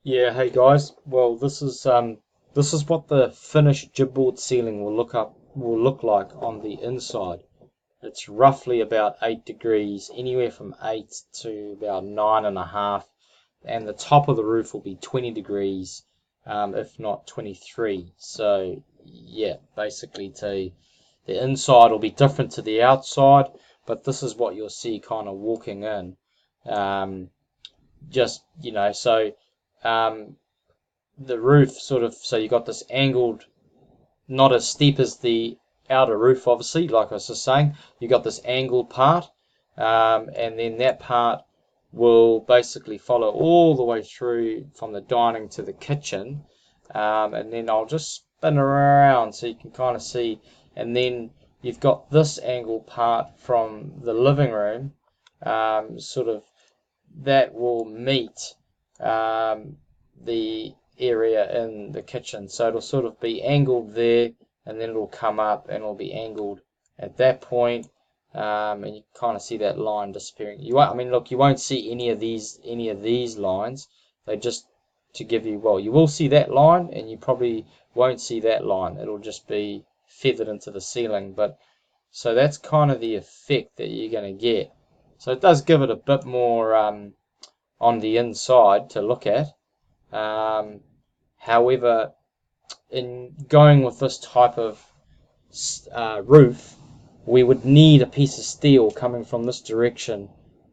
Yeah, hey guys. Well, this is what the finished gibboard ceiling will look like on the inside. It's roughly about 8 degrees, anywhere from 8 to about 9.5, and the top of the roof will be 20 degrees, if not 23. So yeah, basically the inside will be different to the outside, but this is what you'll see kind of walking in. Um, just so um, the roof sort of, so you got this angled, not as steep as the outer roof, obviously, like I was just saying. You got this angled part, and then that part will basically follow all the way through from the dining to the kitchen, and then I'll just spin around so you can kind of see, and then you've got this angled part from the living room, sort of that will meet the area in the kitchen. So it'll sort of be angled there, and then it'll come up and it'll be angled at that point, and you kind of see that line disappearing. You won't, I mean, look, you won't see any of these lines. They just to give you, well, you will see that line, and you probably won't see that line. It'll just be feathered into the ceiling. But so that's kind of the effect that you're going to get. So it does give it a bit more on the inside to look at. Um, However, in going with this type of roof, we would need a piece of steel coming from this direction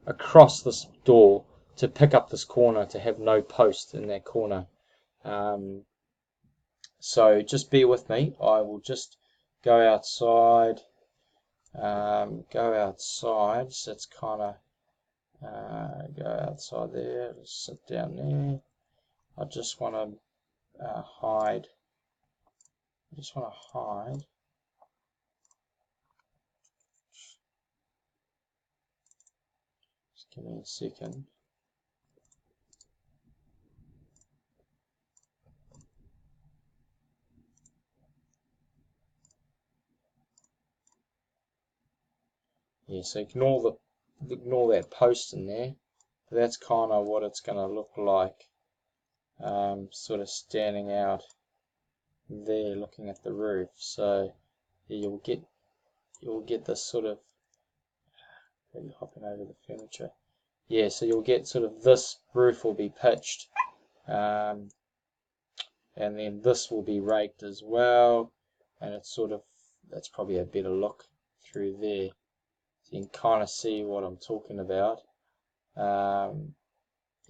across this door to pick up this corner, to have no post in that corner. Um, so just bear with me. I will just go outside. Go outside. So it's kind of go outside there. Just sit down there. I just want to hide. I just want to hide. Just give me a second. Yeah, so ignore that post in there. That's kind of what it's going to look like. Sort of standing out there, looking at the roof. So yeah, you'll get this sort of, maybe hopping over the furniture. Yeah, so you'll get sort of, this roof will be pitched, and then this will be raked as well, and it's sort of, that's probably a better look through there. So you can kind of see what I'm talking about.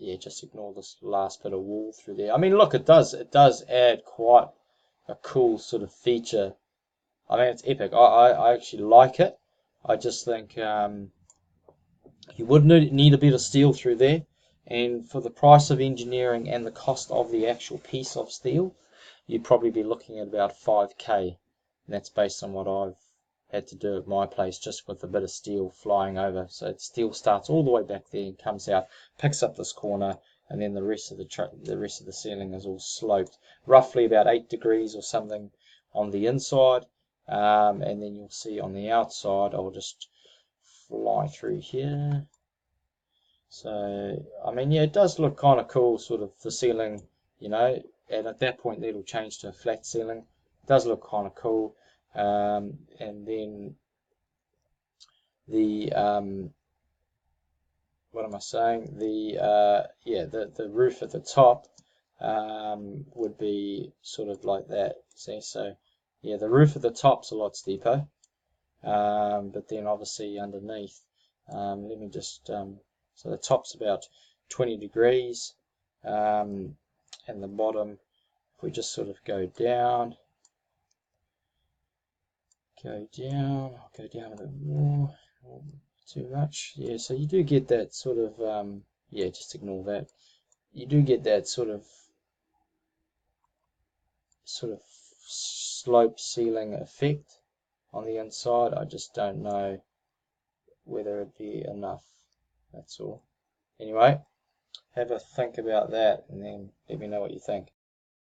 Yeah, just ignore this last bit of wall through there. I mean, look, it does add quite a cool sort of feature. I mean, it's epic. I actually like it. I just think you would need a bit of steel through there, and for the price of engineering and the cost of the actual piece of steel, you'd probably be looking at about 5K, and that's based on what I've had to do at my place, just with a bit of steel flying over. So the steel starts all the way back there and comes out, picks up this corner, and then the rest of the ceiling is all sloped, roughly about 8 degrees or something on the inside, and then you'll see on the outside. I'll just fly through here. So, I mean, yeah, it does look kind of cool, sort of the ceiling, and at that point it'll change to a flat ceiling. It does look kind of cool. And then the, what am I saying? Yeah, the roof at the top would be sort of like that. See, so yeah, the roof at the top's a lot steeper, but then obviously underneath, let me just, so the top's about 20 degrees, and the bottom, if we just sort of go down, I'll go down a bit more, not too much, yeah, so you do get that sort of, yeah, just ignore that, you do get that sort of slope ceiling effect on the inside. I just don't know whether it'd be enough, that's all. Anyway, have a think about that and then let me know what you think.